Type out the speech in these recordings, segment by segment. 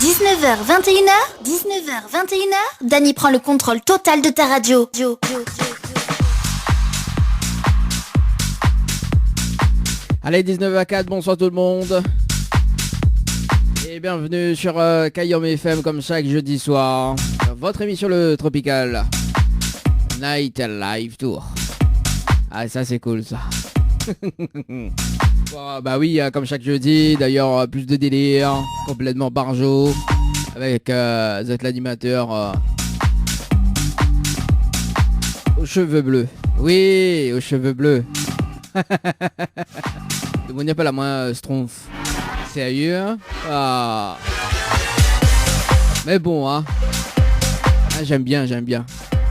19h, 21h, 19h, 21h, Dany prend le contrôle total de ta radio. Allez, 19h04, bonsoir tout le monde. Et bienvenue sur Kayom FM comme chaque jeudi soir. Votre émission le Tropical Night Live Tour. Ah, ça c'est cool ça. Bon, bah oui, comme chaque jeudi, d'ailleurs plus de délire, complètement barjo, avec vous êtes l'animateur aux cheveux bleus. Oui, aux cheveux bleus. Mon appelle à moi Schtroumpf. Sérieux hein? Ah. Mais bon, hein. Ah, j'aime bien.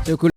C'est cool.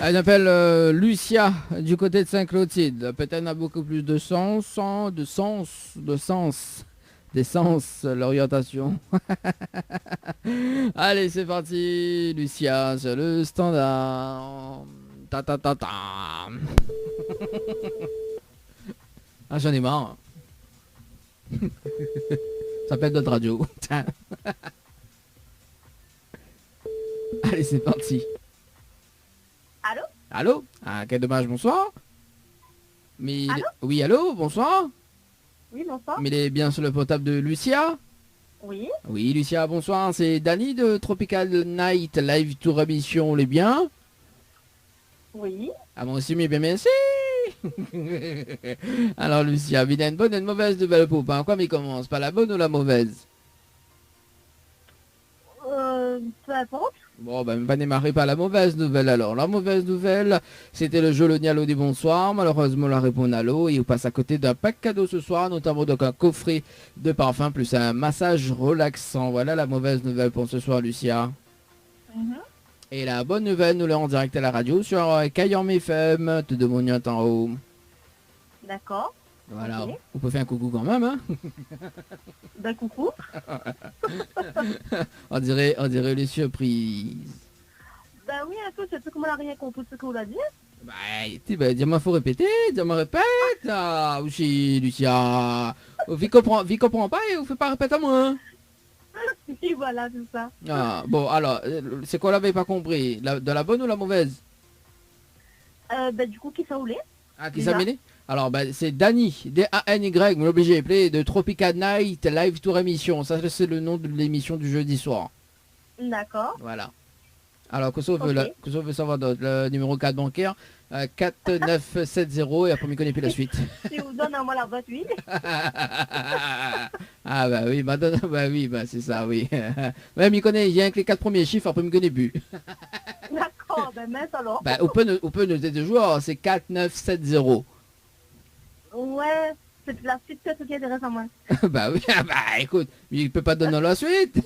Elle s'appelle Lucia du côté de Saint-Clotilde. Peut-être a beaucoup plus de sens, d'essence, l'orientation. Allez, c'est parti, Lucia, c'est le standard. Ta ta ta ta. Ah, j'en ai marre. Ça s'appelle notre radio. Allez, c'est parti. Allô? Allô? Ah, quel dommage, bonsoir. Mais Allô? oui, allô, bonsoir. Oui, bonsoir. Mais il est bien sur le portable de Lucia. Oui, Oui, Lucia, bonsoir. C'est Dany de Tropical Night Live Tour Émission, les biens. oui. Ah, moi aussi, mais bien, merci. Alors, Lucia, il y a une bonne et une mauvaise nouvelle pour pas. Quoi, mais commence pas la bonne ou la mauvaise? Peu importe. Bon, ben, pas démarrer par la mauvaise nouvelle alors. La mauvaise nouvelle, c'était le jeu Le Nialo des bonsoirs. Malheureusement, la réponse à l'eau et on passe à côté d'un pack cadeau ce soir, notamment donc un coffret de parfum plus un massage relaxant. Voilà la mauvaise nouvelle pour ce soir, Lucia. Mhm. Et la bonne nouvelle, nous l'avons en direct à la radio sur Kayam FM, tout de mon en haut. D'accord. Voilà, Ok. on peut faire un coucou quand même, hein. Ben, coucou. on dirait les surprises. Ben oui, un peu, c'est tout comme on n'a rien compris ce que vous l'a dit. Bah, dis-moi, faut répéter, dis-moi, répète. Ah, aussi, Lucia. Vie comprend pas et vous fait pas répéter à moi. Oui, voilà, c'est ça. Ah, bon, alors, c'est quoi l'avait pas compris? De la bonne ou la mauvaise? Ben, du coup, qui ça voulait? Ah, qui Déjà. s'est mêlé? Alors, ben, c'est Dany, D-A-N-Y, mais l'obligé play de Tropical Night Live Tour Émission. Ça, c'est le nom de l'émission du jeudi soir. D'accord. Voilà. Alors, que ça veut, Ok. que ça veut savoir d'autre? Le numéro 4 bancaire, 4970, et après, on ne connaît plus la suite. Si vous donne à moi la boîte, oui. Ah, bah oui, madame, bah oui, bah c'est ça, oui. Même, il connaît, il y a que les 4 premiers chiffres, après, il me connaît plus. D'accord, ben mince alors. Bah, on peut noter deux joueurs, c'est 4970. Ouais, c'est la suite que ce qui intéresse à moi. Bah oui, ah bah écoute, il peut pas donner la suite.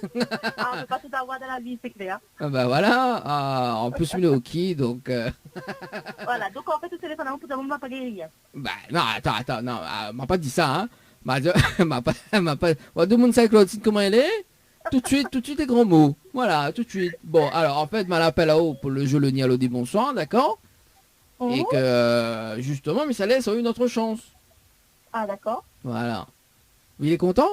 Ah, on peut pas tout avoir dans la vie, c'est clair. Ah bah voilà, ah, en plus il est hockey, donc... Voilà, donc en fait, le téléphone, pour le moment, pas guérir. Bah non, attends, non, m'a pas dit ça, hein. M'a pas... Bon, tout le monde sait Claudine comment elle est. Tout de suite, les grands mots. Voilà, tout de suite. Bon, alors en fait, m'a l'appel à haut pour le jeu Le Nialo dit bonsoir, d'accord. Et Mhm. que, justement, mais ça laisse une autre chance. Ah, d'accord. Voilà. Il est content?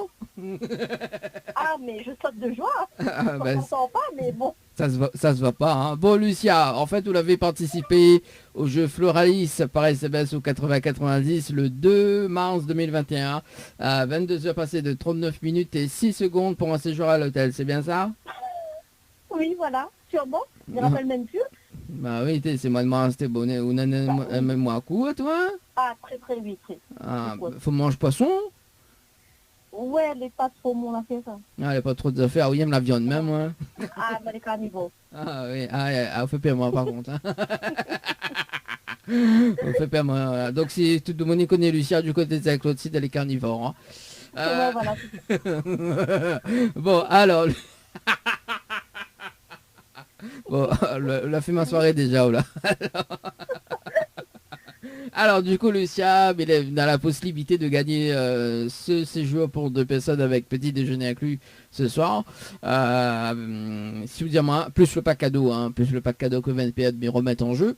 Ah, mais je saute de joie. Ah, Je bah, m'entends pas, mais bon. ça se voit pas, hein. Bon, Lucia, en fait, vous l'avez participé au jeu Floralis par SMS au 80-90 le 2 mars 2021 à 22h passées de 39 minutes et 6 secondes pour un séjour à l'hôtel, c'est bien ça? Oui, voilà. Sûrement. Je me rappelle même plus. Bah oui, c'est moi de moi, c'était bonnet, ou même moi à coup, toi? Ah, très très vite. Très. Ah, faut manger poisson? Ouais, les pâtes pour mon a fait ça. Ah, il n'y a pas trop d'affaires, oui, il aime la viande même, hein. Ah, mais les carnivores. Ah oui, on fait pas moi par contre. Hein. On fait pas moi. Voilà. Donc si tout le monde connaît Lucia du côté de Saint-Clotilde, elle est carnivore. Hein. Ouais, voilà. Bon, alors... bon, la fait ma soirée déjà, là. Alors du coup Lucia, il est dans la possibilité de gagner ce séjour pour 2 personnes avec petit déjeuner inclus ce soir. Si vous dites moi, plus le pack cadeau, hein, plus le pack cadeau que 20 PA de mes remettre en jeu.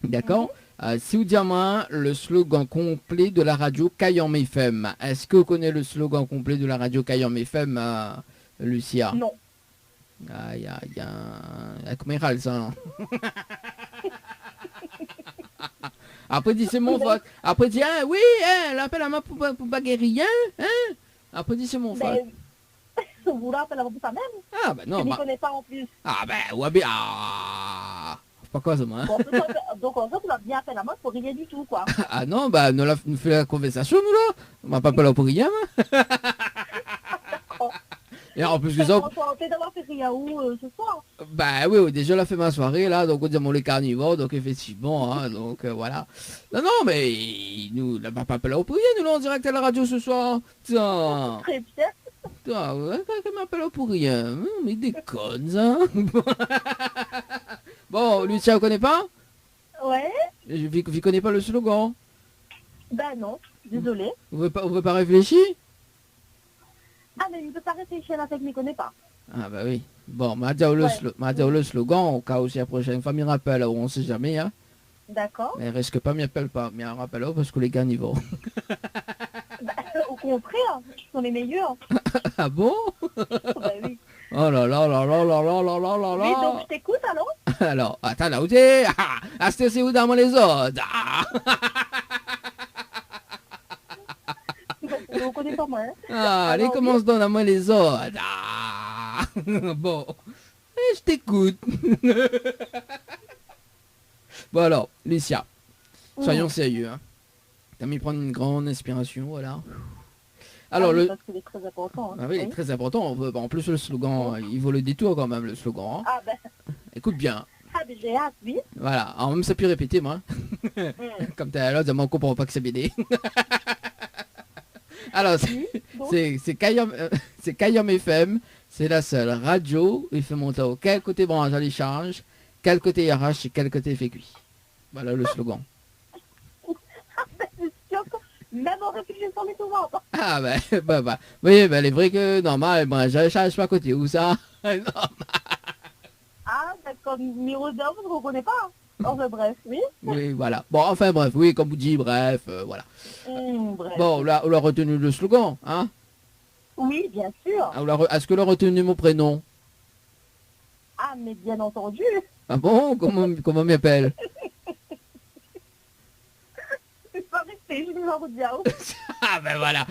D'accord. Si vous dites moi le slogan complet de la radio Kayam FM. Est-ce que vous connaissez le slogan complet de la radio Kayam FM, Lucia? Non. Ah, il y a comment il râle ça, non? Après dit c'est mon faute. Après dit ah, oui, hein, l'appel à moi pour pas guérir, hein? Après dit c'est mon faute. Ben, vous l'appelez pour ça même. Ah bah non, Je ne bah, connais pas en plus. ah bah ouais, bah, ah, c'est pas quoi ça moi. Hein? Bon, donc en fait, vous l'avez bien appelé à moi pour rien du tout, quoi. Ah non, bah nous fait la conversation nous là. On m'a pas là pour rien. Hein? Et en plus que ça, On peut d'avoir fait rien où ce soir. bah oui, déjà on a fait ma soirée là, donc on dit mon les carnivores, donc effectivement, hein, donc voilà. Non, mais nous, la papa là au pour rien, nous là en direct à la radio ce soir. Tiens, Très bien. quelqu'un m'appelle pour rien, mais il déconne, hein. Bon, Lucia, vous connaissez pas? Vous connaissez pas le slogan? Ben non, désolé. Vous pouvez pas réfléchir? Ah, mais il ne peut pas réfléchir à la tête, mais il ne connaît pas. Ah bah oui. Bon, m'a dit le, Ouais. m'a dit le slogan, au cas où si la prochaine fois, m'y rappelle, on sait jamais, hein. D'accord. Mais risque pas, m'y appelle pas. M'y rappelle parce que les gars n'y vont. Ben, au contraire, ils sont les meilleurs. Ah bon? Ben oui. Oh là là là là là là là là là Oui, donc là. je t'écoute alors. Alors, attends là où t'es? Ah, c'est où dans les autres? Ah, Je ne connais pas moi. Hein. allez, Alors, commence dans la main les autres. Ah. Bon, je t'écoute. Bon alors, Lucia, soyons sérieux, hein. T'as mis prendre une grande inspiration, voilà. Alors, le... Parce que c'est très important. Hein. Ah oui, il est très important. En plus, le slogan, il vaut le détour quand même, le slogan. Hein. Ah ben, Écoute bien. ben j'ai hâte, oui. Voilà. Alors, même ça peut répéter, moi. Comme t'es là, on comprend pas que c'est BD. Alors, Donc, c'est Kayam FM. C'est la seule radio. Il fait monter au quel côté branche à l'échange, quel côté RH et quel côté fait cuit. Voilà le slogan. c'est sûr que même en réfléchissant les souvent. Ah bah. Oui, ben, il est vrai que normal, ben, je cherche pas à côté. Où ça? Non. Ah, d'accord, Miroda, vous ne reconnaissez pas. Hein. Enfin bref, oui. Oui, voilà. Bon, enfin bref, oui, comme vous dites, bref, voilà. Bref. Bon, là, on a retenu le slogan, hein? Oui, bien sûr. Ah, est-ce que l'on a retenu mon prénom? Ah, mais bien entendu. Ah bon? Comment m'appelle? C'est pas resté, je vais vous dire. Ah ben voilà.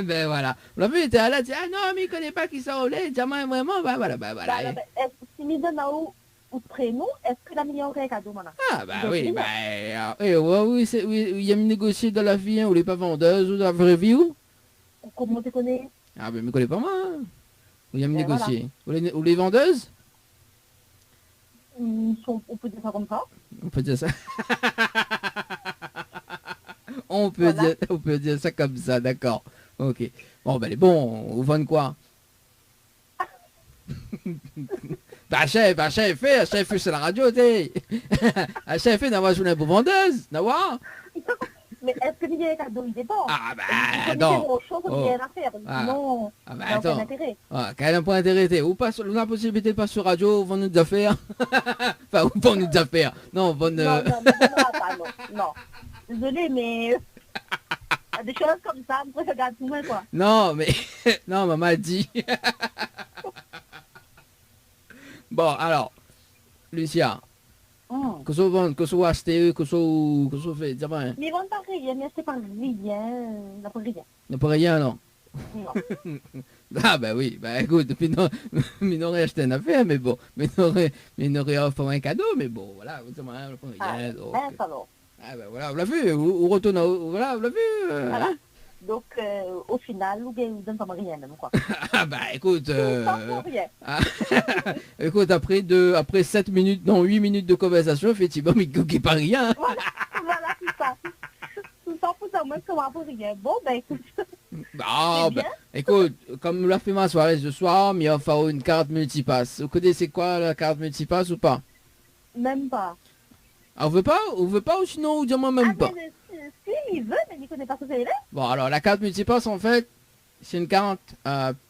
Ben voilà. On a vu, il était là, il dit, ah non, mais il connaît pas qui sont les diamants vraiment, ben voilà, ben voilà. Bah, si me donne un prénom, est-ce que la meilleure est cadeau maintenant? Ah bah oui, bah oui, il y a négocié dans la vie, hein, ou les pas vendeuses, ou dans la vraie vie, ou? Comment tu connais? Ah ben, me connais pas moi, hein. Ou il y a Ben, négocié. Ou les vendeuses? On peut dire ça comme ça. On peut dire ça. Voilà. On peut dire ça comme ça, d'accord. Ok. Bon, ben, les bons, on vend quoi? Bah, chef, c'est la radio, t'es. Chef, d'avoir joué pour vendeuse, d'avoir. Mais est-ce que le meilleur cadeau, il dépend? Ah, bah, Il non. faut chose Oh. bien à faire. Ah. Sinon, Ah, bah, il n'y a aucun attends. intérêt. Ah, quel est un point d'intérêt, ou pas, on a la possibilité de passer sur radio, vendre nos affaires. Enfin, ou vendre nos affaires. Non, vendre. Non, ne donnera pas, non. Non. Désolé, mais des choses comme ça, moi, je regarde tout le monde, quoi. Non, mais. Non, maman a dit. Bon, alors. Lucia. Que ce vend, que ce acheté, que ce fait, dis moi. Mais ils vont pas rien, mais c'est pas rien, n'a pas rien. Ne peut rien, non. Non. Ah bah oui, bah écoute, mais n'aurait acheté une affaire, mais bon, mais n'aurait offert un cadeau, mais bon, voilà, vous savez, on ne peut rien. Donc, alors. ah bah voilà, on l'a vu, on retourne, voilà, on l'a vu. Voilà. Hein. Donc, au final, vous ne donnez pas rien, même, quoi. Ah bah écoute, Tout ça pour rien. ah, écoute, après 7 minutes, non, 8 minutes de conversation, effectivement, mais qui pas rien. Voilà, tout ça. Tout ça pour ça, moi, je comprends pour rien. Bon, ben, écoute. Ah, C'est bah, bien. écoute, comme on l'a fait ma soirée ce soir, mais il va falloir une carte multipass. Vous connaissez quoi la carte multipass ou pas? Même pas. Ah, on veut pas ou sinon, ou dis-moi même pas. Mais si, il veut, mais il ne connaît pas ce que c'est là. Bon, alors la carte multipass, en fait, c'est une carte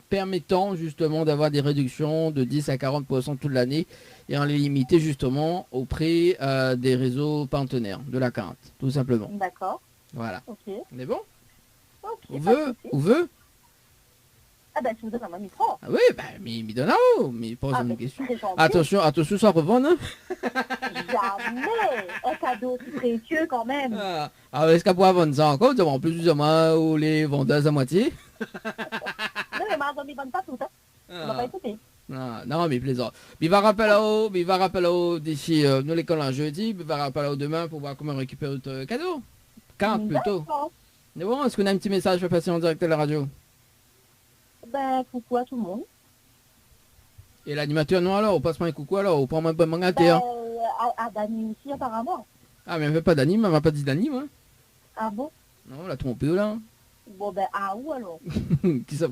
permettant justement d'avoir des réductions de 10 à 40% toute l'année et en les limiter justement au prix des réseaux partenaires de la carte, tout simplement. D'accord. Voilà. Ok. On est bon? Ok. On pas de veut? souci. On veut? Ah ben, je vous donne un micro. Ah oui, bah, mais donne mais pose Ah, une ben, question. c'est gentil. Attention, ça revend, hein? Jamais. Un cadeau si précieux, quand même. Ah, est-ce qu'elle pourra vendre ça encore? En plus ou moins, ou les vendeuses à moitié? Non, mais madame, il ne donne pas tout, hein. On va pas écouter. Non, mais plaisant. Il va rappeler là-haut d'ici, nous l'école un jeudi, il va rappeler là-haut demain pour voir comment récupérer notre cadeau. Carte plutôt. D'accord. Mais bon, est-ce qu'on a un petit message à passer en direct à la radio? Ben, coucou à tout le monde. Et l'animateur, non alors, on passe pas un coucou alors, on prend même pas mon Ben, terre. à Dani aussi, apparemment. Ah, mais elle fait pas d'anime, elle m'a pas dit d'anime, hein. Ah bon? Non, on l'a trompé là. Bon, ben, à où alors?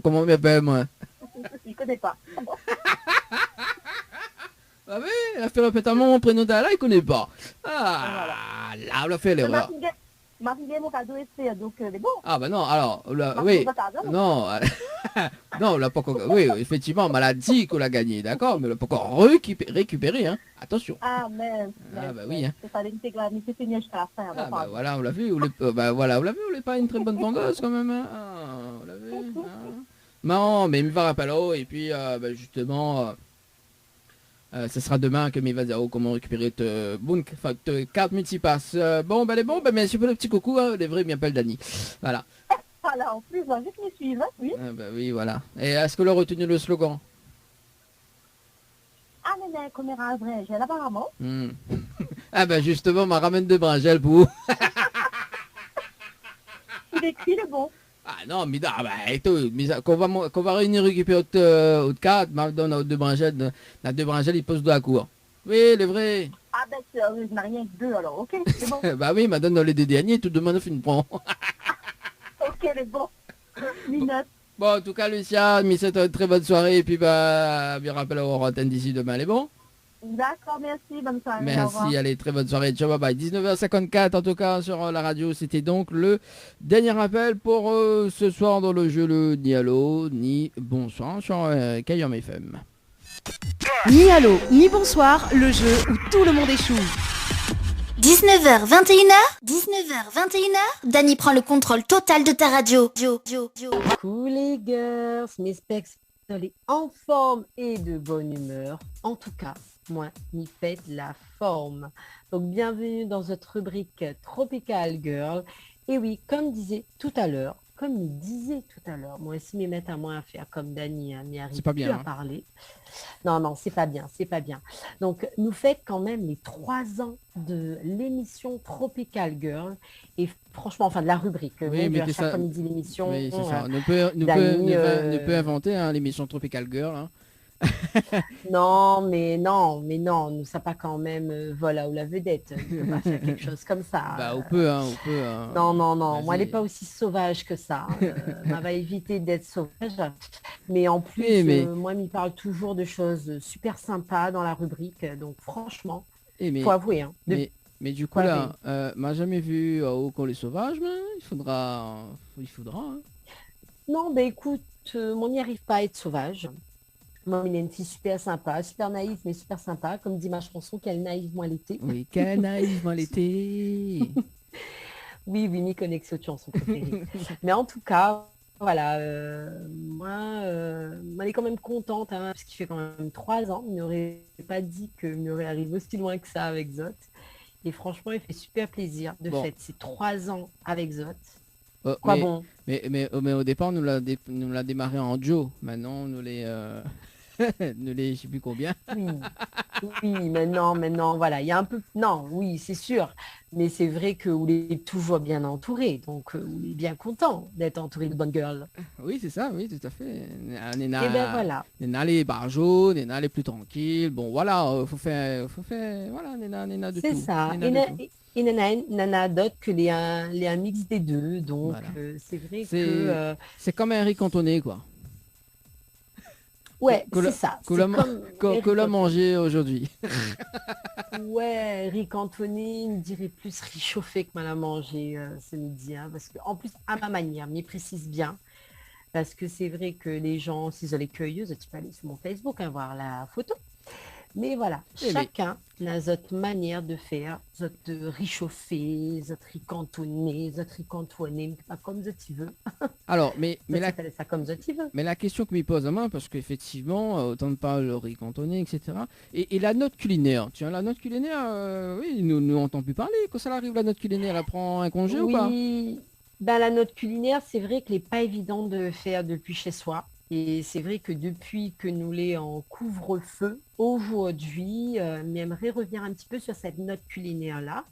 Comment on m'appelle, moi? Je ne connais pas. Ah oui, elle a fait répéter mon prénom d'Ala, il connaît pas. Ah, Voilà. là, on a fait l'erreur. Ma fille, mon cadeau est fait, donc c'est bon. Ah bah non, alors, Ma oui, fille, pas cadeau. non, non, on l'a pas encore, oui, effectivement, on l'a dit qu'on l'a gagné, d'accord, mais on l'a pas encore récupéré, hein, attention. Ah, mais. Ah bah oui, hein. C'est pas l'intégral, c'est fini jusqu'à la fin. Ah bah voilà, on l'a vu, bah voilà, on l'a vu, on n'est pas une très bonne vendeuse quand même, hein. Ah, on l'a vu, hein. Non, mais il me va rappeler, et puis, bah, justement, ce sera demain que me va dire comment récupérer te carte multipass. Bon, ben les bons, ben merci pour le petit coucou, hein, les vrais, il m'appelle Dani. Voilà. Voilà, en plus, va juste me suivre, hein, oui. Ah, bah oui, voilà. Et est-ce que l'on a retenu le slogan? Ah, mais comme il un vrai gel, apparemment. Ah ben justement, ma ramène de bringel pour vous. Il écrit, il est bon. Ah non, mais ah, bah, et tout, mais qu'on va réunir récupérer autre carte, m'a donne deux bringel, la deux bringel, il pose de la cour. Oui, le vrai. Ah, ben, je n'ai rien que deux, alors, ok, c'est bon. Bah oui, m'a donne dans les deux derniers, tout demande une prend. Ok, c'est bon. Minute. Bon, en tout cas, Lucia, mais c'est une très bonne soirée. Et puis, bah, bien rappel à antenne d'ici demain, les bons. D'accord, merci, bonne soirée. Merci, allez, très bonne soirée. Ciao, bye bye. 19h54, en tout cas, sur la radio. C'était donc le dernier appel pour ce soir dans le jeu, le ni allô, ni bonsoir sur Kayom FM. Ni allô, ni bonsoir, le jeu où tout le monde échoue. 19h, 21h, Dany prend le contrôle total de ta radio. Coucou les girls, mes specs sont en forme et de bonne humeur. En tout cas, moi, m'y faites la forme. Donc bienvenue dans cette rubrique Tropical Girl. Et oui, comme disait tout à l'heure, moi aussi mes mettre à moi à faire comme Dany, m'y arrive pas plus bien, à parler. Non, c'est pas bien. Donc, nous faites quand même les 3 ans de l'émission Tropical Girl. Et franchement, enfin, de la rubrique. Oui, mais à chaque ça... fois midi l'émission. Oui, c'est ça. Nous Dany, peut inventer hein, l'émission Tropical Girl. Hein. Non, nous ça pas quand même, voilà, ou la vedette. On peut pas faire quelque chose comme ça. Bah, on peut. Non. Moi, elle n'est pas aussi sauvage que ça. On va éviter d'être sauvage. Mais en plus, moi, il me parle toujours de choses super sympas dans la rubrique. Donc, franchement, faut avouer. Hein, mais du coup, là, m'a jamais vu au Con les Sauvages, mais il faudra. Hein. Non, écoute, on n'y arrive pas à être sauvage. Moi, il est une fille super sympa, super naïve, mais super sympa. Comme dit ma chanson, quelle naïvement elle était. Oui, quelle naïvement elle était. Oui, mes connexions de chansons préférées. Mais en tout cas, voilà, moi, elle est quand même contente, hein, parce qu'il fait quand même 3 ans. Il n'aurait pas dit que m'aurait arrivé aussi loin que ça avec Zot. Et franchement, il fait super plaisir de fêter ces 3 ans avec Zot. Mais au départ, nous l'a démarré en duo. Maintenant, nous les... je sais plus combien. Oui, maintenant, voilà, il y a un peu... Non, oui, c'est sûr. Mais c'est vrai que vous êtes toujours bien entouré. Donc, vous êtes bien content d'être entouré de bonnes girls. Oui, c'est ça, oui, tout à fait. Et ben voilà. Néna les barjots, Néna les plus tranquilles. Bon, voilà, faut faire, voilà, Néna de tout. C'est ça. Et Nana d'autres que les un mix des deux. Donc, voilà. C'est vrai que... C'est comme un riz cantonné, quoi. Ouais, c'est ça. Que l'a mangé aujourd'hui. Ouais, riz cantonné, il me dirait plus riz chauffé que mal à manger ce midi. Hein, parce que, en plus, à ma manière, mais précise bien. Parce que c'est vrai que les gens, s'ils sont les curieux, tu peux aller sur mon Facebook, hein, voir la photo. Mais voilà, chacun a notre manière de faire, notre réchauffer, notre riz cantonné, pas comme tu veux. Alors, ça comme tu veux. Mais la question que m'y pose à moi, parce qu'effectivement, autant de parler le riz cantonné, etc. Et la note culinaire, tiens, la note culinaire, oui, nous n'entendons plus parler. Quand ça arrive, la note culinaire, elle prend un congé ou pas? Oui, la note culinaire, c'est vrai qu'elle n'est pas évidente de faire depuis chez soi. Et c'est vrai que depuis que nous l'est en couvre-feu, aujourd'hui, j'aimerais revenir un petit peu sur cette note culinaire-là.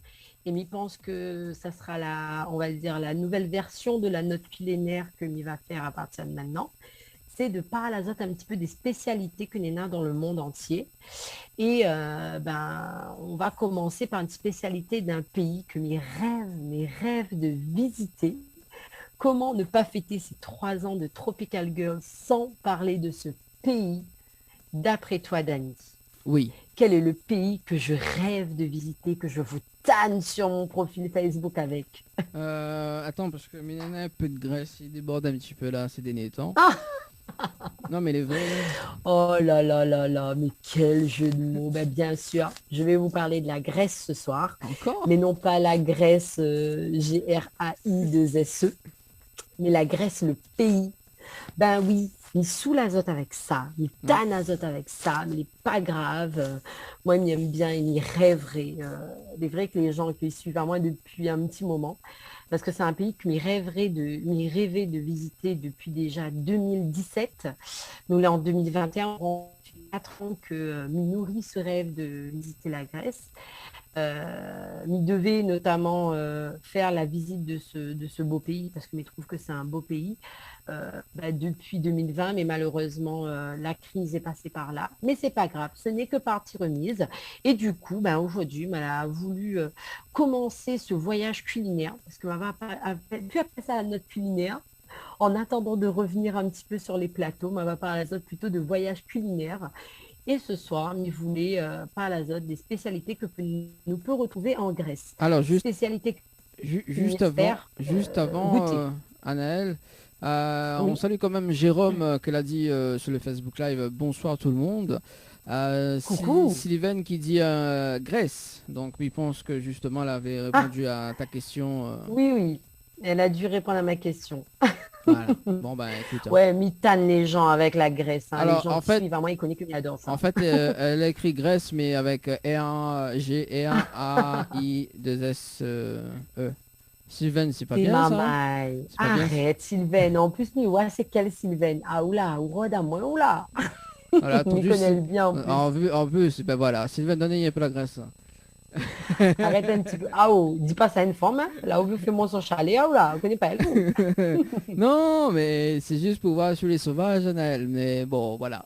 Et je pense que ça sera on va dire, la nouvelle version de la note culinaire que m'y va faire à partir de maintenant. C'est de parler un petit peu des spécialités que l'on a dans le monde entier. Et on va commencer par une spécialité d'un pays que mes rêves de visiter. Comment ne pas fêter ces 3 ans de Tropical Girl sans parler de ce pays, d'après toi, Dany? Oui. Quel est le pays que je rêve de visiter, que je veux tanne sur mon profil Facebook avec. Attends, parce que Milena a un peu de graisse, il déborde un petit peu là ces derniers temps. Ah Non, mais les vrais. Oh là là là là, mais quel jeu de mots. Ben, bien sûr, je vais vous parler de la Grèce ce soir, Encore? mais non pas la Grèce Graiss, mais la Grèce, le pays. Ben oui, il saoule l'azote avec ça, il tanne azote avec ça, mais il n'est pas grave. Moi, il m'aime bien, il rêverait. Il est vrai que les gens qui suivent à moi depuis un petit moment, parce que c'est un pays que m'y rêvait de visiter depuis déjà 2017. Nous, là, en 2021, on 4 ans que m'y nourrit ce rêve de visiter la Grèce. M'y devait notamment faire la visite de ce beau pays, parce que je trouve que c'est un beau pays depuis 2020, mais malheureusement, la crise est passée par là. Mais c'est pas grave, ce n'est que partie remise. Et du coup, aujourd'hui, elle a voulu commencer ce voyage culinaire, parce que ma a pu appeler ça la note culinaire. En attendant de revenir un petit peu sur les plateaux, ma va parler plutôt de voyage culinaire. Et ce soir, il voulait parler des spécialités que nous peut retrouver en Grèce. Alors, Spécialités juste avant, Anaël, on salue quand même Jérôme qu'elle a dit sur le Facebook Live bonsoir tout le monde. Coucou. Sylvain qui dit Grèce, donc il pense que justement elle avait répondu à ta question. Oui, elle a dû répondre à ma question. Voilà. Bon écoute. Ouais, mitane les gens avec la Grèce. Hein. Alors les gens en fait, suivent, moi ils connaissent que j'adore ça. En fait, elle a écrit Grèce mais avec R1G et 1 A I 2 S E. Sylvain, c'est pas bien ça? Arrête, Sylvain. En plus, c'est quel Sylvain? Ah oula, oula, moi oula. Voilà, il connaît bien en plus. En plus, voilà, Sylvain, donnez un peu la Grèce. Arrête un petit peu. Ah oh, dis pas ça à une femme, hein. Là où vous faites mon son chalet, ah oula, on connaît pas elle. Non, mais c'est juste pour voir sur les sauvages, Anaël. Mais bon, voilà.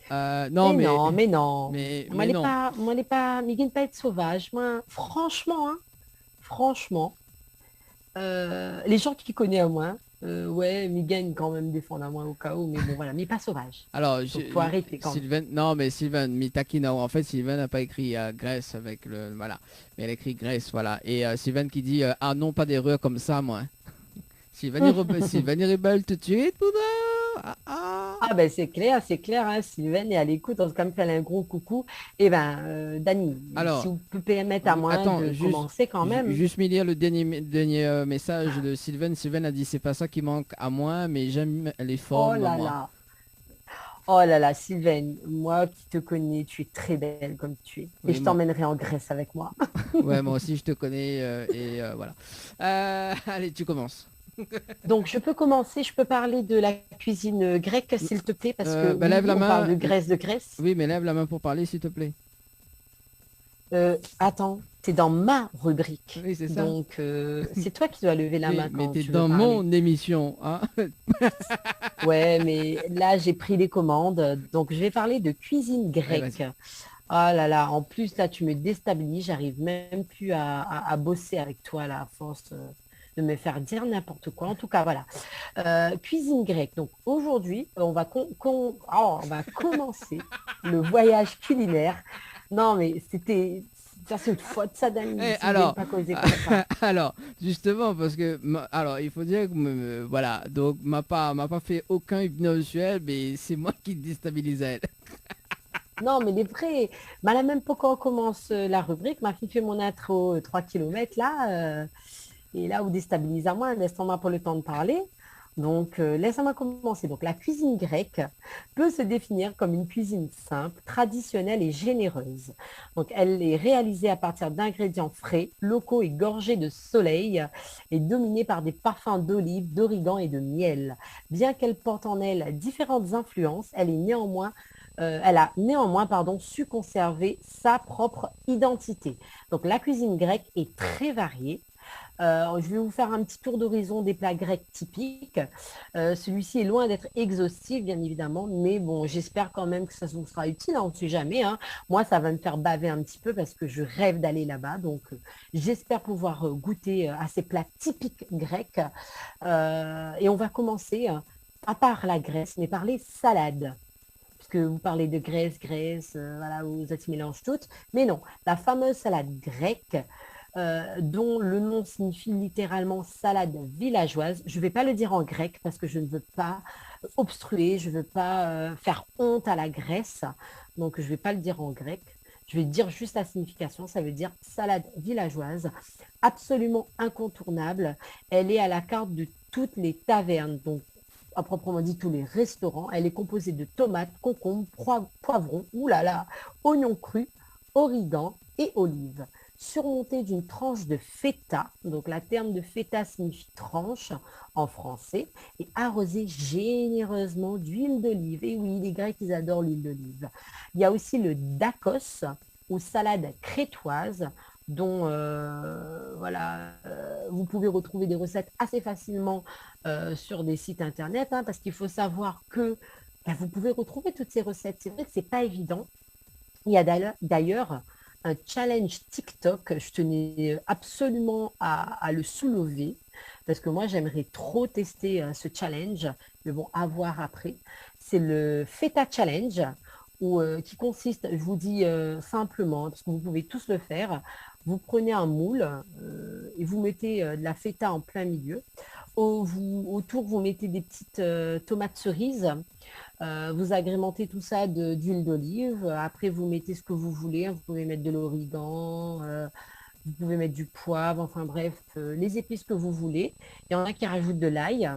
Non, mais non. Mais non. Moi, n'est pas, mais pas être sauvage. Moi, franchement, les gens qui connaissent à moi, mais gagnent quand même défendre à moi au cas où, mais bon voilà, mais pas sauvage. Alors, faut arrêter quand Sylvain, même. non, mais Sylvain, Mitakina, en fait, Sylvain n'a pas écrit Grèce avec le, voilà, mais elle a écrit Grèce, voilà. Et Sylvain qui dit ah non, pas d'erreur comme ça, moi. Sylvain il rebelle tout de suite, Ah ben c'est clair, hein, Sylvain est à l'écoute, on se quand même fait un gros coucou. Et Dani, alors, si vous pouvez permettre à moi de commencer quand même. Juste me lire le dernier message de Sylvain. Sylvain a dit c'est pas ça qui manque à moi, mais j'aime les formes. Oh là là, Sylvain, moi qui te connais, tu es très belle comme tu es. Oui, et je t'emmènerai en Grèce avec moi. Ouais, moi aussi je te connais et voilà. Allez, tu commences. Donc je peux commencer, je peux parler de la cuisine grecque s'il te plaît, parce que lève la main. parle de Grèce. Oui, mais lève la main pour parler s'il te plaît. Attends, t'es dans ma rubrique. Oui, c'est ça. Donc c'est toi qui dois lever la main quand mais t'es tu veux dans parler. mon émission, hein. Ouais, mais là j'ai pris les commandes, donc je vais parler de cuisine grecque. Oh là là, en plus là tu me déstabilises, j'arrive même plus à bosser avec toi là, à force de me faire dire n'importe quoi. En tout cas, voilà. Cuisine grecque. Donc aujourd'hui, on va commencer le voyage culinaire. Non, mais ça c'est une faute, ça, Dani. Alors, justement, parce que alors il faut dire que voilà, donc m'a pas fait aucun hypnose sur elle, mais c'est moi qui déstabilise elle. Non, mais les vrais. Là, même pas quand on commence la rubrique, ma fille fait mon intro 3 km là. Et là, vous déstabilisez à moi, laissez-moi pas le temps de parler. Donc, laissez-moi commencer. Donc, la cuisine grecque peut se définir comme une cuisine simple, traditionnelle et généreuse. Donc, elle est réalisée à partir d'ingrédients frais, locaux et gorgés de soleil et dominée par des parfums d'olive, d'origan et de miel. Bien qu'elle porte en elle différentes influences, elle a néanmoins su conserver sa propre identité. Donc, la cuisine grecque est très variée. Je vais vous faire un petit tour d'horizon des plats grecs typiques. Celui-ci est loin d'être exhaustif, bien évidemment, mais bon, j'espère quand même que ça vous sera utile, on ne sait jamais. Hein. Moi, ça va me faire baver un petit peu parce que je rêve d'aller là-bas. Donc, j'espère pouvoir goûter à ces plats typiques grecs. Et on va commencer, à part la Grèce, mais par les salades. Puisque vous parlez de Grèce, voilà, vous êtes mélange toutes. Mais non, la fameuse salade grecque. dont le nom signifie littéralement salade villageoise. Je ne vais pas le dire en grec parce que je ne veux pas obstruer, je ne veux pas faire honte à la Grèce. Donc, je ne vais pas le dire en grec. Je vais dire juste la signification. Ça veut dire salade villageoise, absolument incontournable. Elle est à la carte de toutes les tavernes, donc à proprement dit tous les restaurants. Elle est composée de tomates, concombres, poivrons, oulala, oignons crus, origan et olives, surmontée d'une tranche de feta. Donc, la terme de feta signifie tranche en français, et arrosée généreusement d'huile d'olive. Et oui, les Grecs, ils adorent l'huile d'olive. Il y a aussi le dakos, ou salade crétoise, dont vous pouvez retrouver des recettes assez facilement sur des sites internet, hein, parce qu'il faut savoir que vous pouvez retrouver toutes ces recettes. C'est vrai que c'est pas évident. Il y a d'ailleurs un challenge TikTok. Je tenais absolument à le soulever parce que moi, j'aimerais trop tester ce challenge. Mais bon, à voir après. C'est le Feta Challenge qui consiste, je vous dis simplement, parce que vous pouvez tous le faire, vous prenez un moule et vous mettez de la feta en plein milieu. Autour, vous mettez des petites tomates cerises. Vous agrémentez tout ça d'huile d'olive. Après, vous mettez ce que vous voulez. Vous pouvez mettre de l'origan, vous pouvez mettre du poivre, enfin bref, les épices que vous voulez. Il y en a qui rajoutent de l'ail.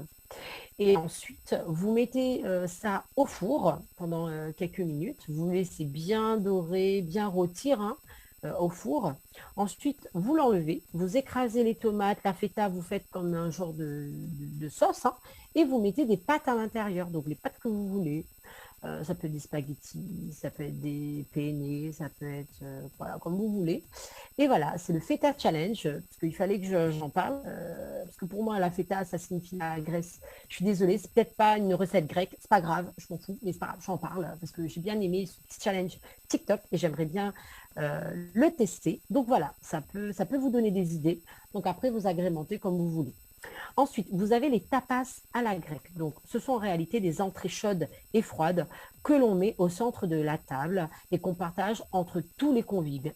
Et ensuite, vous mettez ça au four pendant quelques minutes. Vous laissez bien dorer, bien rôtir au four. Ensuite, vous l'enlevez, vous écrasez les tomates, la feta, vous faites comme un genre de sauce, hein, et vous mettez des pâtes à l'intérieur, donc les pâtes que vous voulez. Ça peut être des spaghettis, ça peut être des penne, ça peut être voilà, comme vous voulez. Et voilà, c'est le Feta Challenge, parce qu'il fallait que j'en parle, parce que pour moi, la feta, ça signifie la Grèce. Je suis désolée, c'est peut-être pas une recette grecque, c'est pas grave, je m'en fous, mais c'est pas grave, j'en parle, parce que j'ai bien aimé ce petit challenge TikTok et j'aimerais bien le tester. Donc voilà, ça peut vous donner des idées. Donc après, vous agrémentez comme vous voulez. Ensuite, vous avez les tapas à la grecque. Donc, ce sont en réalité des entrées chaudes et froides que l'on met au centre de la table et qu'on partage entre tous les convives.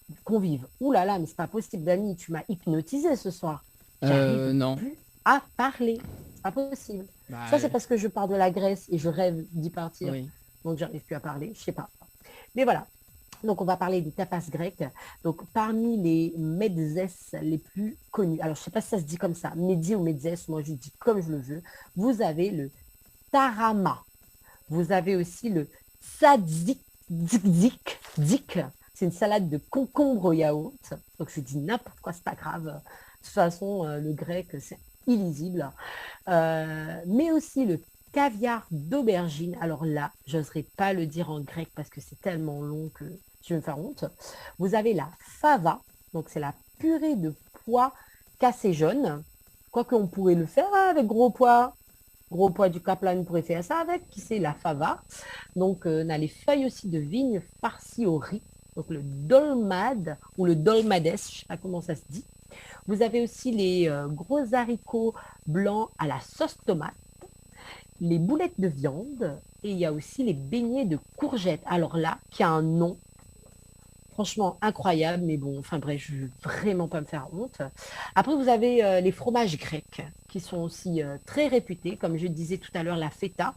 Ouh là là, mais c'est pas possible, Dani, tu m'as hypnotisé ce soir. J'arrive Non. plus à parler. C'est pas possible. Ça, c'est parce que je pars de la Grèce et je rêve d'y partir. Oui. Donc, j'arrive plus à parler. Je sais pas. Mais voilà. Donc, on va parler des tapas grecs. Donc, parmi les mezzes les plus connus, alors je ne sais pas si ça se dit comme ça, mezzi ou mezzes, moi je dis comme je le veux, vous avez le tarama. Vous avez aussi le tzatziki. C'est une salade de concombre au yaourt. Donc, je dis n'importe quoi, c'est pas grave. De toute façon, le grec, c'est illisible. Mais aussi le caviar d'aubergine. Alors là, je n'oserais pas le dire en grec parce que c'est tellement long que je vais me faire honte. Vous avez la fava, donc c'est la purée de pois cassés jaunes. Quoique on pourrait le faire avec gros pois. Gros pois du Kaplan, on pourrait faire ça avec, qui c'est la fava. Donc on a les feuilles aussi de vigne farcies au riz. Donc le dolmade ou le dolmades, je ne sais pas comment ça se dit. Vous avez aussi les gros haricots blancs à la sauce tomate, les boulettes de viande et il y a aussi les beignets de courgettes. Alors là, qui a un nom franchement incroyable, mais bon, enfin bref, je ne veux vraiment pas me faire honte. Après, vous avez les fromages grecs qui sont aussi très réputés. Comme je disais tout à l'heure, la feta,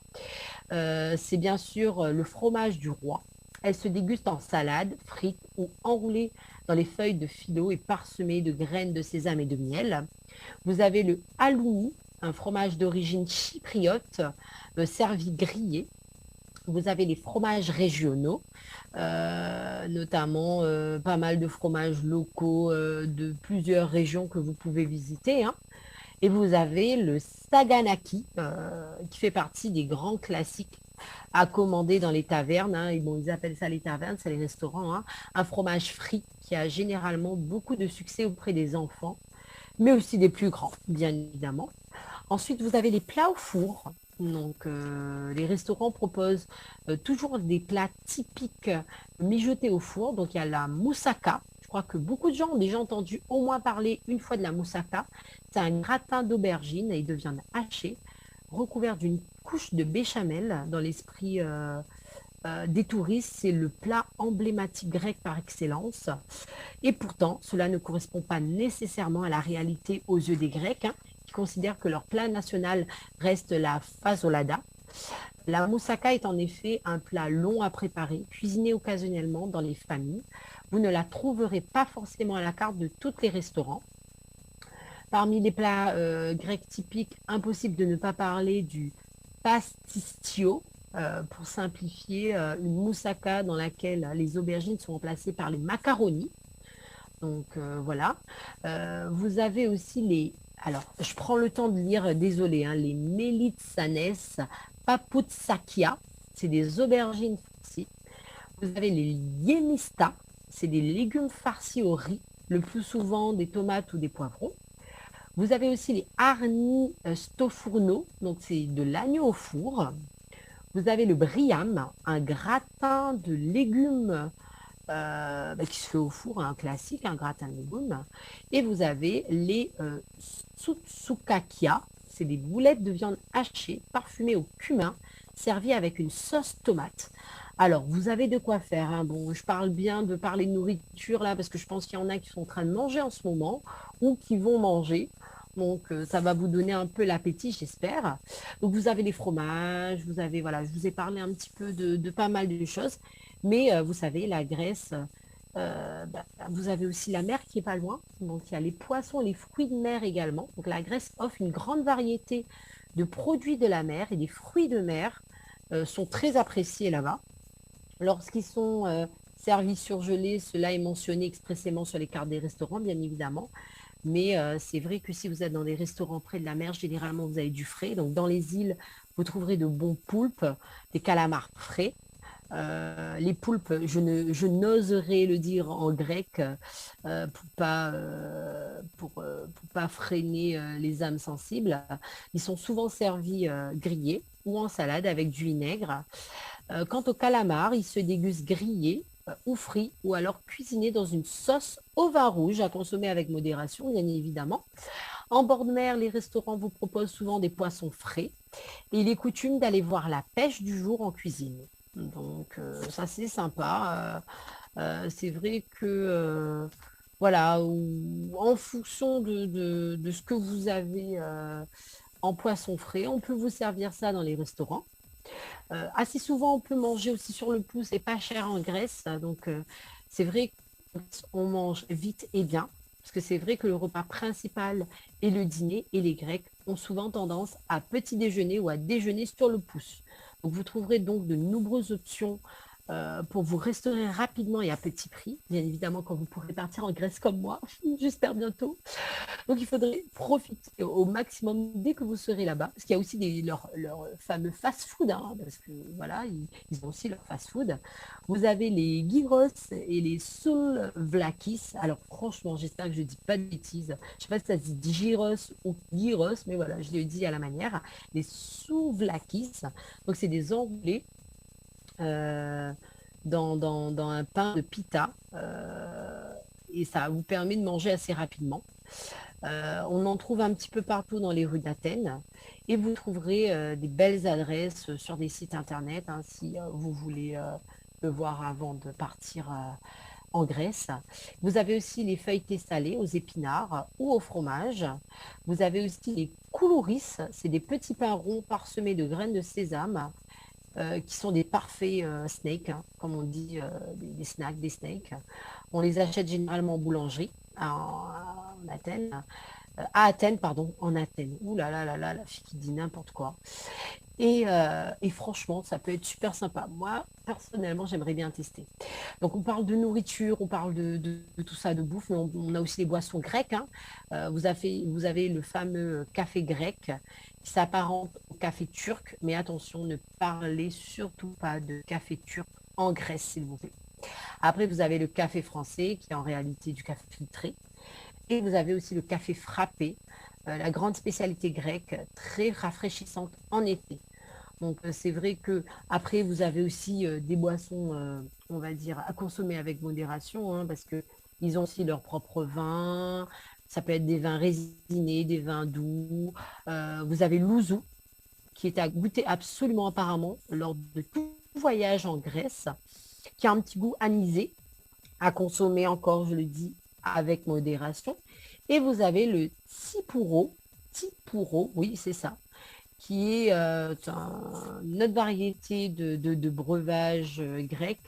c'est bien sûr le fromage du roi. Elle se déguste en salade, frite ou enroulée dans les feuilles de filo et parsemée de graines de sésame et de miel. Vous avez le halloumi, un fromage d'origine chypriote, servi grillé. Vous avez les fromages régionaux, notamment pas mal de fromages locaux de plusieurs régions que vous pouvez visiter, hein. Et vous avez le saganaki, qui fait partie des grands classiques à commander dans les tavernes, hein. Et bon, ils appellent ça les tavernes, c'est les restaurants, hein. Un fromage frit qui a généralement beaucoup de succès auprès des enfants, mais aussi des plus grands, bien évidemment. Ensuite, vous avez les plats au four. Donc, les restaurants proposent toujours des plats typiques mijotés au four. Donc, il y a la moussaka. Je crois que beaucoup de gens ont déjà entendu au moins parler une fois de la moussaka. C'est un gratin d'aubergine et de viande hachée, recouvert d'une couche de béchamel dans l'esprit des touristes, c'est le plat emblématique grec par excellence. Et pourtant, cela ne correspond pas nécessairement à la réalité aux yeux des Grecs, hein, qui considèrent que leur plat national reste la fasolada. La moussaka est en effet un plat long à préparer, cuisiné occasionnellement dans les familles. Vous ne la trouverez pas forcément à la carte de tous les restaurants. Parmi les plats grecs typiques, impossible de ne pas parler du pasticcio, pour simplifier, une moussaka dans laquelle les aubergines sont remplacées par les macaronis. Donc voilà. Vous avez aussi les... Alors, je prends le temps de lire, désolé, hein, les melitsanes paputsakia, c'est des aubergines farcies. Vous avez les yemista, c'est des légumes farcis au riz, le plus souvent des tomates ou des poivrons. Vous avez aussi les arni stofurno, donc c'est de l'agneau au four. Vous avez le briam, un gratin de légumes qui se fait au four, un classique, un gratin de légumes. Et vous avez les tsutsukakia, c'est des boulettes de viande hachée, parfumées au cumin, servies avec une sauce tomate. Alors, vous avez de quoi faire, hein. Bon, je parle bien de parler de nourriture là, parce que je pense qu'il y en a qui sont en train de manger en ce moment, ou qui vont manger. Donc, ça va vous donner un peu l'appétit, j'espère. Donc, vous avez les fromages, vous avez, voilà, je vous ai parlé un petit peu de pas mal de choses. Mais vous savez, la Grèce, vous avez aussi la mer qui est pas loin. Donc, il y a les poissons, les fruits de mer également. Donc, la Grèce offre une grande variété de produits de la mer et les fruits de mer sont très appréciés là-bas. Lorsqu'ils sont servis surgelés, cela est mentionné expressément sur les cartes des restaurants, bien évidemment. Mais c'est vrai que si vous êtes dans des restaurants près de la mer, généralement, vous avez du frais. Donc, dans les îles, vous trouverez de bons poulpes, des calamars frais. Les poulpes, je n'oserais le dire en grec pour pas freiner les âmes sensibles. Ils sont souvent servis grillés ou en salade avec du vinaigre. Quant au calamar, il se déguste grillé ou frit ou alors cuisiné dans une sauce au vin rouge à consommer avec modération, bien évidemment. En bord de mer, les restaurants vous proposent souvent des poissons frais et il est coutume d'aller voir la pêche du jour en cuisine. Donc ça c'est sympa. C'est vrai que voilà, en fonction de ce que vous avez en poisson frais, on peut vous servir ça dans les restaurants. Assez souvent, on peut manger aussi sur le pouce et pas cher en Grèce. Donc, c'est vrai qu'on mange vite et bien. Parce que c'est vrai que le repas principal est le dîner et les Grecs ont souvent tendance à petit déjeuner ou à déjeuner sur le pouce. Donc, vous trouverez donc de nombreuses options pour vous restaurer rapidement et à petit prix. Bien évidemment, quand vous pourrez partir en Grèce comme moi, j'espère bientôt. Donc, il faudrait profiter au maximum dès que vous serez là-bas, parce qu'il y a aussi leurs fameux fast-food, hein, parce que voilà, ils ont aussi leur fast-food. Vous avez les gyros et les souvlakis. Alors, franchement, j'espère que je ne dis pas de bêtises. Je ne sais pas si ça se dit gyros ou gyros, mais voilà, je le dis à la manière. Les souvlakis, donc c'est des enroulés dans un pain de pita et ça vous permet de manger assez rapidement. On en trouve un petit peu partout dans les rues d'Athènes et vous trouverez des belles adresses sur des sites internet hein, si vous voulez le voir avant de partir en Grèce. Vous avez aussi les feuilletés salées aux épinards ou au fromage. Vous avez aussi les koulouris, c'est des petits pains ronds parsemés de graines de sésame qui sont des parfaits snacks, hein, comme on dit, des snacks, des steaks. On les achète généralement en boulangerie en Athènes. À Athènes, pardon, en Athènes. Ouh là là là là, la fille qui dit n'importe quoi. Et franchement, ça peut être super sympa. Moi, personnellement, j'aimerais bien tester. Donc, on parle de nourriture, on parle de tout ça, de bouffe, mais on a aussi les boissons grecques. Hein. Vous avez le fameux café grec qui s'apparente au café turc. Mais attention, ne parlez surtout pas de café turc en Grèce, s'il vous plaît. Après, vous avez le café français, qui est en réalité du café filtré. Et vous avez aussi le café frappé, la grande spécialité grecque, très rafraîchissante en été. Donc c'est vrai que après vous avez aussi des boissons, on va dire, à consommer avec modération, hein, parce que ils ont aussi leur propre vin. Ça peut être des vins résinés, des vins doux. Vous avez l'ouzou, qui est à goûter absolument apparemment lors de toutes voyage en Grèce qui a un petit goût anisé, à consommer encore, je le dis, avec modération. Et vous avez le tipuro, oui, c'est ça, qui est une autre variété de breuvage grec,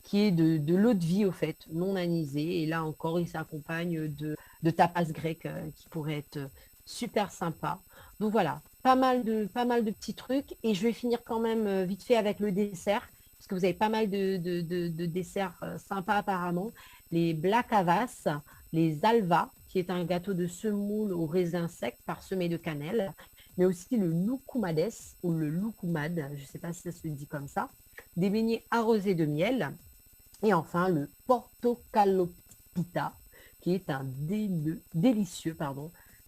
qui est de l'eau de vie, au fait, non anisée. Et là encore, il s'accompagne de tapas grecs qui pourraient être super sympas. Donc voilà, pas mal de petits trucs. Et je vais finir quand même vite fait avec le dessert, parce que vous avez pas mal de desserts sympas apparemment. Les black havas, les alva, qui est un gâteau de semoule au raisin sec parsemé de cannelle, mais aussi le loukoumades ou le loukoumade, je ne sais pas si ça se dit comme ça, des beignets arrosés de miel, et enfin le portocalopita, qui est un délicieux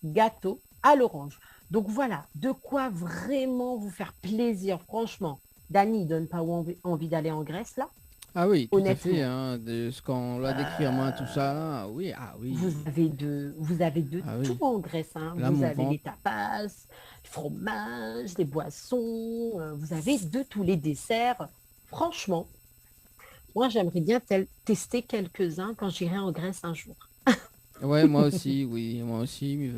gâteau à l'orange. Donc voilà, de quoi vraiment vous faire plaisir, franchement. Dany, donne pas envie d'aller en Grèce, là? Ah oui, tout à Honnêtement. fait, hein, de ce qu'on l'a décrit à moi, tout ça, oui, ah oui. Vous avez de Ah oui. tout en Grèce, hein. Là, Vous mon avez ventre. les tapas, les fromages, les boissons, vous avez de tous les desserts. Franchement, moi j'aimerais bien tester quelques-uns quand j'irai en Grèce un jour. Ouais, moi aussi, oui, moi aussi,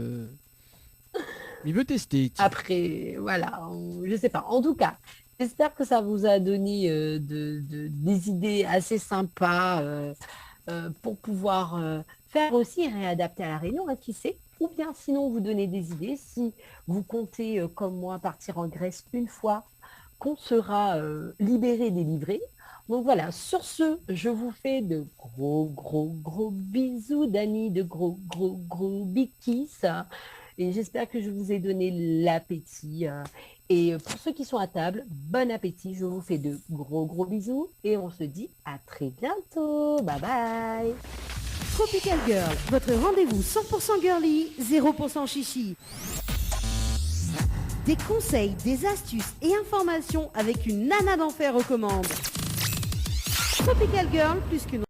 il veut tester. Tiens. Après, voilà, je sais pas. En tout cas, j'espère que ça vous a donné des idées assez sympas pour pouvoir faire aussi et réadapter à la Réunion, hein, qui sait. Ou bien sinon, vous donner des idées si vous comptez, comme moi, partir en Grèce une fois qu'on sera libéré, délivré. Donc voilà, sur ce, je vous fais de gros bisous, Dany, de gros big kiss. Et j'espère que je vous ai donné l'appétit. Et pour ceux qui sont à table, bon appétit. Je vous fais de gros bisous. Et on se dit à très bientôt. Bye bye. Tropical Girl, votre rendez-vous 100% girly, 0% chichi. Des conseils, des astuces et informations avec une nana d'enfer aux commandes. Tropical Girl, plus qu'une